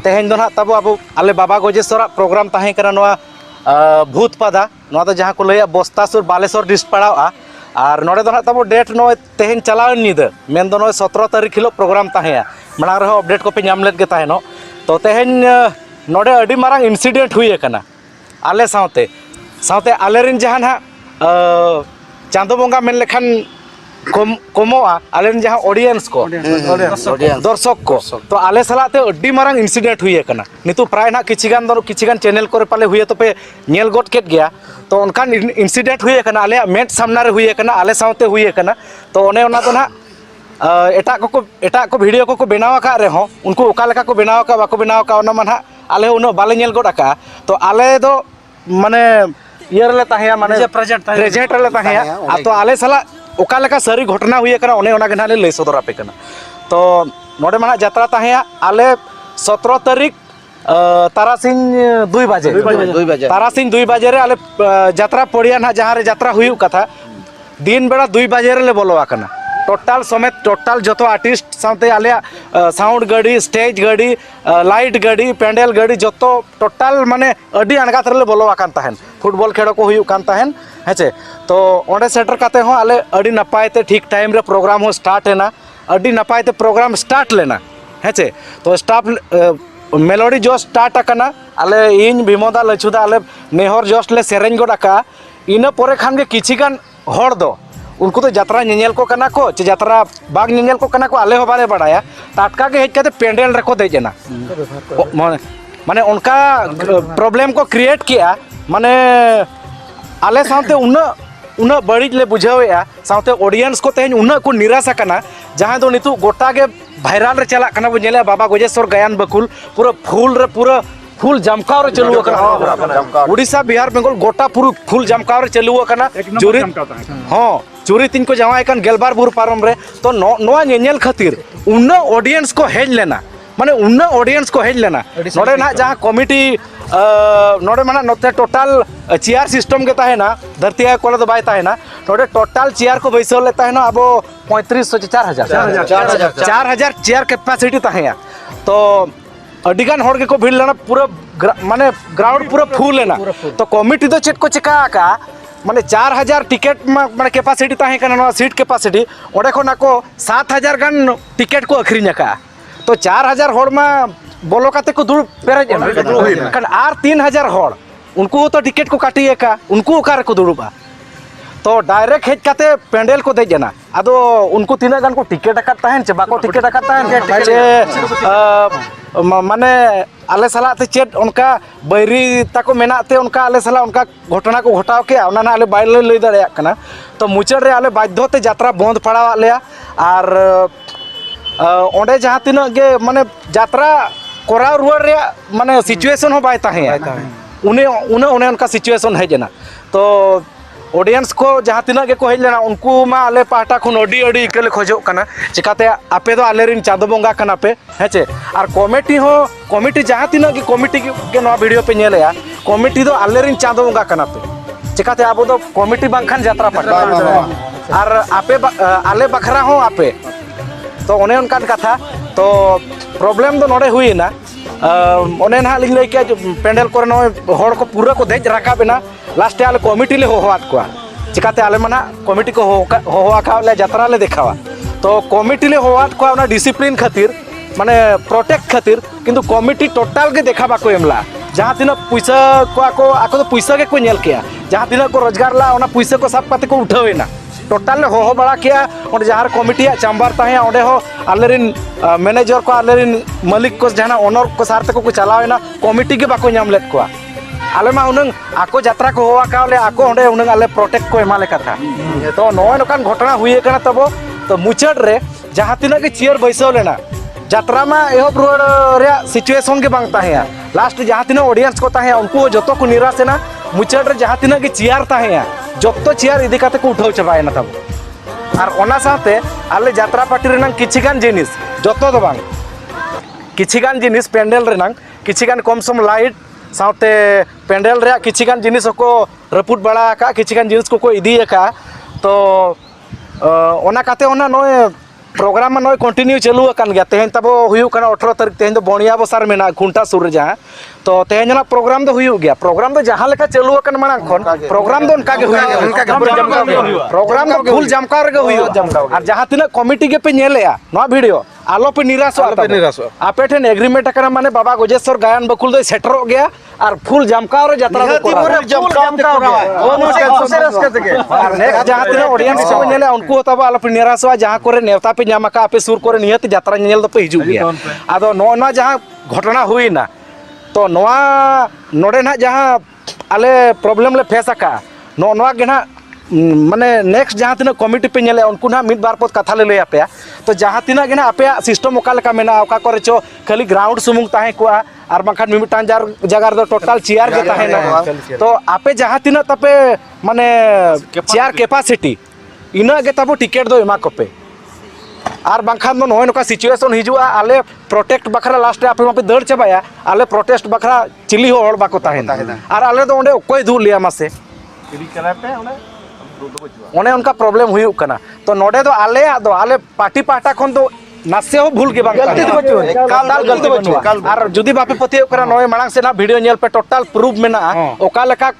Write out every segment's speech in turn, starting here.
तेहेन दो ना तब अब आले बाबा गजेश्वर प्रोग्राम ताहे करा नोआ भूत पादा नोआ तो जहाँ को लैया बस्तासुर बालेश्वर डिस्ट पड़ावा और नोड़े दो ना तब डेट नो तेहेन चलाव नीदा मेन दो नो 17 तारीख हिलो प्रोग्राम ताहे मांग रहे अपडेट को पे नाम लेत के ताहेनो तो तेहेन नोड़े अडी मारंग इंसिडेंट हुई कना आले सावते सावते आलेरिन जहाँ ना चांदो बोंगा मेन लेखन कमोआ आलेन जहाँ ऑडियंस को दर्शक को तो आले सलाते अड्डी मारंग इंसिडेंट हुई कना नितु प्राय ना किछिगान चैनल को पाले हुई तो पे नेल गोट केट गया तो उनका इंसिडेंट हुई कना आले मेट सामना रे हुई कना आले सावते हुई कना तो ओने ओना तो ना एटा को वीडियो को बनाव का रे हो उनको ओका लेका को बनाव का बाको बनाव का ओना माना आले उनो बाले नेल गोट आका तो आले दो माने इयर ले ताहेया माने प्रेजेंट ले ताहेया तो आले सला ओका लेका सारी घटना हुई कना ओने ओना गना ले लई सदर आपे कना तो नोडे माना यात्रा ताहेया आले 17 तारीख तारासिंह 2 बजे तारासिंह 2 बजे रे आले यात्रा पड़िया ना जहाँ रे यात्रा हुई कथा दिन बेड़ा 2 बजे रे ले बोलवा कना टोटल समेत टोटल जो आर्टिस्ट साथे आले साउंड गाड़ी स्टेज गाड़ी लाइट गाड़ी पेंडल गाड़ी जो टोटल माने अडी अणगात रे बोलवा कान ताहेन फुटबॉल खेल को हुई कान ताहेन हेचे तो ओंडे सेटर काते हो आले अडी नपायते ठीक टाइम रे प्रोग्राम हो स्टार्ट है ना अडी नपायते प्रोग्राम स्टार्ट लेना हेचे तो स्टाफ मेलोडी जो स्टार्ट आकना आले इन भीमोदा लछुदा आले नेहर जस्ट ले सेरेंज गोड आका इना पोरे खान के किछिगान हर दो उनको तो यात्रा नेनेल को कना को चे यात्रा बाग नेनेल को कना को आले हो बाले बड़ाया टाटका के हेज काते पेंडल रखो देजना माने उनका प्रॉब्लम को क्रिएट किया माने आले साथे उना बड़ी ले बुझावेया साथे ऑडियंस को तेज उना को निराशा कना जहां दो नितु गोटा के वायरल रे चला कना बुझेले बाबा गजेश्वर गायन बकुल पूरा फुल जमकाव रे चलुआ कना उड़ीसा बिहार बेंगल गोटा पूरा फुल जमकाव रे चलुआ कना चोरी हां चोरी तीन को जमा एकन गेलबार बुर पारम रे तो नोआ नेनेल खातिर उना ऑडियंस को हेज लेना माने उन्ना ऑडियंस को हेज लेना नोडे ना जहाँ कमिटी नोडे माना नोते टोटल चेयर सिस्टम के ताहे ना धरती है कोले तो बाय ताहे ना नोडे टोटल चेयर को बैसो लेता है ना अब 4000 चेयर कैपेसिटी ताहे तो अडिगान होड़ के को भीड़ लेना पूरा माने ग्राउंड पूरा फुल लेना तो कमिटी तो चेक को चिका का माने 4000 टिकट माने कैपेसिटी ताहे कना सीट कैपेसिटी ओडे को ना को 7000 गन टिकट को अखरिन का तो 4000 होड़ में बोलो काते को दूर पेरेज कन आर 3000 होड़ उनको तो टिकट को काटिए का उनको ओकार को दूरबा तो डायरेक्ट हेज काते पेंडल को दे जना आदो उनको तीना गान को टिकट अकता है चे बाको टिकट अकता है चे माने आले सला ते चेट उनका बैरी ताको मेनाते उनका आले सला उनका घटना को घटाव के ओना ना आले बाइल लई दाड़िया कना तो मुचाड़ रे आले बाध्यते यात्रा बंद पड़ावा लेया और ओंडे जहाँ तीना गे माने यात्रा कोराव रुआर रे माने सिचुएशन हो बाय ताहे उन्हें उनका सिचुएशन है जना तो ऑडियंस को जहाँ तीना गे को हेज लेना उनको मा आले पाटा खुन अडी अडी इकले खोजो कना चिकाते आपे दो आले रिन चांदो बोंगा कना पे हेचे और कमिटी जहाँ तीना गे कमिटी के नवा वीडियो पे नेलेया कमिटी दो आले रिन चांदो बोंगा कना पे चिकाते आबो दो कमिटी बांखान यात्रा पाटा और आपे आले बखरा हो आपे तो ओने उनकान कथा तो प्रॉब्लम तो नोडे हुई ना ओने ना लिंग लई के पेंडल करे नो होड़ को पूरा को देज रखा बिना लास्ट आले कमिटी ले होहात को चिकाते आले मना कमिटी को होवा का ले यात्रा ले देखावा तो कमिटी ले होहात को ना डिसिप्लिन खातिर माने प्रोटेक्ट खातिर किंतु कमिटी टोटल के देखाबा को एमला जहाँ तीना पैसा को आको तो पैसा के को नेल किया जहाँ तीना को रोजगार ला ओना पैसा को सब पाते को उठावेना टोटल हो बड़ा किया और जहाँ कमिटी चाम्बर ताहे ओंडे हो आलेरिन मैनेजर को आलेरिन मालिक को जहाँ ओनर को सारते को चलावेना कमिटी के बाको नाम लेत को आले मा उनंग आको यात्रा को होवा काले आको ओंडे उनंग आले प्रोटेक्ट को एमा लेका था तो नोय नोकान घटना हुई कना तबो तो मुचाड़ रे जहाँ तीना के चेयर बैसो लेना यात्रा में एहब रुआड़ रे सिचुएशन के बांग ताहे लास्ट जहाँ तीना ऑडियंस को ताहे उनको जतो को निराशेना मुचाड़ रे जहाँ तीना के चेयर ताहे जतो चेयर इदी काते को उठाव चबायना तब और ओना साथे आले यात्रा पार्टी रेनां किछिगान जिनिस जतो दो बांग किछिगान जिनिस पेंडल रेनां किछिगान कम सम लाइट साथे पेंडल रे किछिगान जिनिस को रपुट बड़ा का किछिगान जिनिस को इदी का तो ओना काते ओना नोय प्रोग्राम में नॉय कंटिन्यू चालू अकान गया तेहन तब हुयु कना 18 तारीख तेहन तो बणिया बसार मेना खुंटा सुर जहाँ तो तेहन जना प्रोग्राम दो हुयु गया प्रोग्राम तो जहाँ लेका चालू अकान माना खन प्रोग्राम दो उनका के हुयु प्रोग्राम तो फुल जमकार के हुयु और जहाँ तिना कमिटी के पे नेलेया नवा वीडियो आलो पे निराश आपे ठेन एग्रीमेंट अकना माने बाबा गजेश्वर गायन बकुल दो सेटरो गया और फुल जमकार जात्रा दो नेक्स्ट जहाँ तिना ऑडियंस को नेले उनको तब आलो पे निराश जहाँ करे नेवता पे नामका आपे सुर करे नियत जात्रा नेल दो पे हिजु गया आदो नोना जहाँ घटना हुई ना तो नोआ नोडे ना जहाँ आले प्रॉब्लम ले फेस आका नोआ के ना माने नेक्स्ट जहाँ तीन कमिटी पे नेले उनको ना मिद बार पद कथा ले लैया पे तो जहाँ तीन के ना आपे सिस्टम ओका लेका मेना ओका करे चो खाली ग्राउंड सुमुंग ताहे को आर बाखान मिमिटान जगह दो टोटल चेयर के ताहे ना तो आपे जहाँ तीन तपे माने चेयर कैपेसिटी इना के तब टिकट दो एमा कोपे आर बाखान दो नोय नोका सिचुएशन हिजुआ आले प्रोटेक्ट बखरा लास्ट आपे मापे दड़ चबाया आले प्रोटेस्ट बखरा चिली हो हड़ बाको ताहे आर आले दो ओंडे ओकोय दू लिया मासे चिली करा पे ओने उनका प्रॉब्लम हुई कना तो नोडे दो आले पार्टी पाटा खन तो नासे हो भूल के बांग गलती तो बचो काल गलती बचो आर जुदी बापे पति करा नोय मांग से ना वीडियो नेल पे टोटल प्रूफ में ना ओका लेका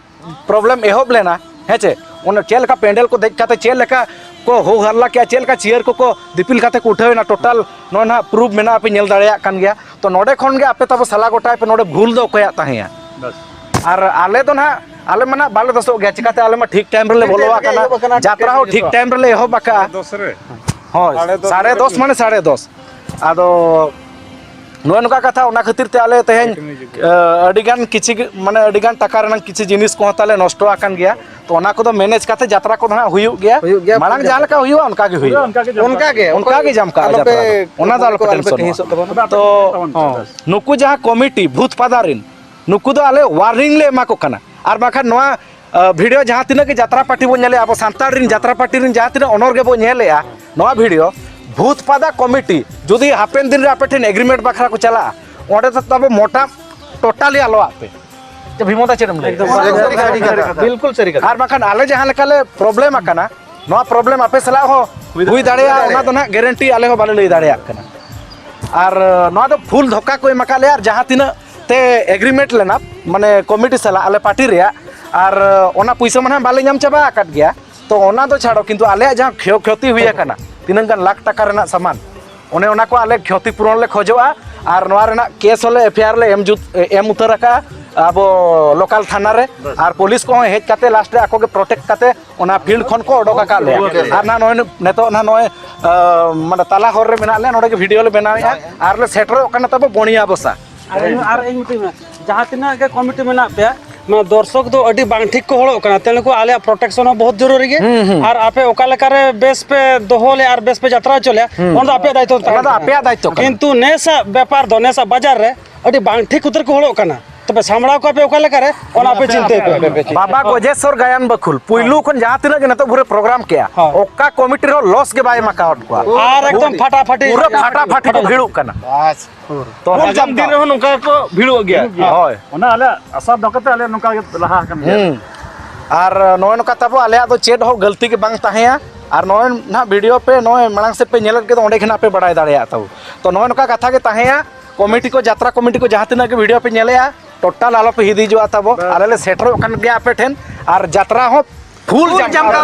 प्रॉब्लम एहोब लेना हेचे ओने चेल का पेंडल को देख काते चेल लेका को हो हल्ला क्या चेल का चेयर को दिपिल काते को उठावे ना टोटल नो ना प्रूफ में ना आपे नेल दाड़िया कान गया तो नोडे खन गे आपे तब सला गोटाय पे नोडे भूल दो कोया ताहेया बस आर आले तो ना आले मना बाले दसो गया चिकाते आले मा ठीक टाइम रे बोलवा कना यात्रा हो ठीक टाइम रे हो बाका 10 रे हां 10:30 माने 10:30 आदो नो नका कथा ओना खातिर ते आले तेहन अडिगान किछि माने अडिगान टाका रना किछि जिनिस को ताले नष्ट आकान गया तो ओना को तो मैनेज काते यात्रा को ना हुयु गया मालांग जाल का हुयु उनका के हुयु उनका के जमका यात्रा ओना दाल को टेंशन तो नुकु जहां कमिटी भूत पदारिन नुकु दो आले वार्निंग ले मा को कना और बाखान नोआ वीडियो जहाँ तीन की यात्रा पार्टी बो नेले अब सानताड़ यात्रा पार्टी जहाँ तीन ऑनर के बो नेले नोआ वीडियो भूतपादा कमिटी जुदी हापेन दिन रे आपे ठेन एग्रीमेंट बखरा को चला ओडे तो तब मोटा टोटली आलो आपे तो भीमोदा चेरम ले बिल्कुल सही कथा और बाखान आले जहाँ लेकाले प्रॉब्लम आकना नोआ प्रॉब्लम आपे सला हो हुई दाड़िया ओना तो ना गारंटी आले हो बाले लई दाड़िया कना और नोआ तो फुल धोखा को एमाकाले और जहाँ तीन ते एग्रीमेंट लेना माने कमिटी सला आले पार्टी रे और ओना पैसा माने बाले नाम चाबा काट गया तो ओना तो छाड़ो किंतु आले जहाँ क्षति हुई कना तीन गान लाख टाका रेना सामान ओने ओना को आले क्षति पूरण ले खोजोआ और नोआ रेना केस होले एफआईआर ले एम उतर का अब लोकल थाना रे और पुलिस को हेज काते लास्ट रे आको के प्रोटेक्ट काते ओना फील्ड खन को ओडोका का ले और ना नोय नेतो ना नोय माने ताला हर रे मेना ले नोडे के वीडियो ले बनाया और ले सेटर ओकना तब बणिया बसा जहाँ तीना के कमिटी में पे दर्शक दो अड़ी बांग ठीक को हड़ो कना तेन को आले प्रोटेक्शन बहुत जरूरी है और आपे ओका लेका रे बेस पे दोहोले और बेस पे यात्रा चले ओन आपे दायित्व किंतु नेसा व्यापार दो नेसा बाजार रे अड़ी बांग ठीक उतर को हड़ो कना तबे सामड़ा को पे ओका लेका रे ओन आपे चिंते पे बाबा गजेश्वर गायन बखुल पुइलू खन जहाँ तीन के नतो पूरे प्रोग्राम किया ओका कमिटी रो लॉस के बाय माकाउट को और एकदम फटाफटी पूरा फटाफटी को भिड़ू कना बस तो जम दिन रे नुका को भिड़ू गया होय ओना आले आशा दकते आले नुका लहा कन और नोय नका तब आले तो चेड हो गलती के बांग ताहेया और नोय ना वीडियो पे नोय मांग से पे नेल के ओंडे खना पे बड़ाय दाड़िया तब तो नोय नका कथा के ताहेया कमिटी को यात्रा कमिटी को जहाँ तीन के वीडियो पे नेलेया टोटल आलो पे हिदी जो तब आले सेटर ओकन गया पे ठेन और यात्रा हो फुल जमका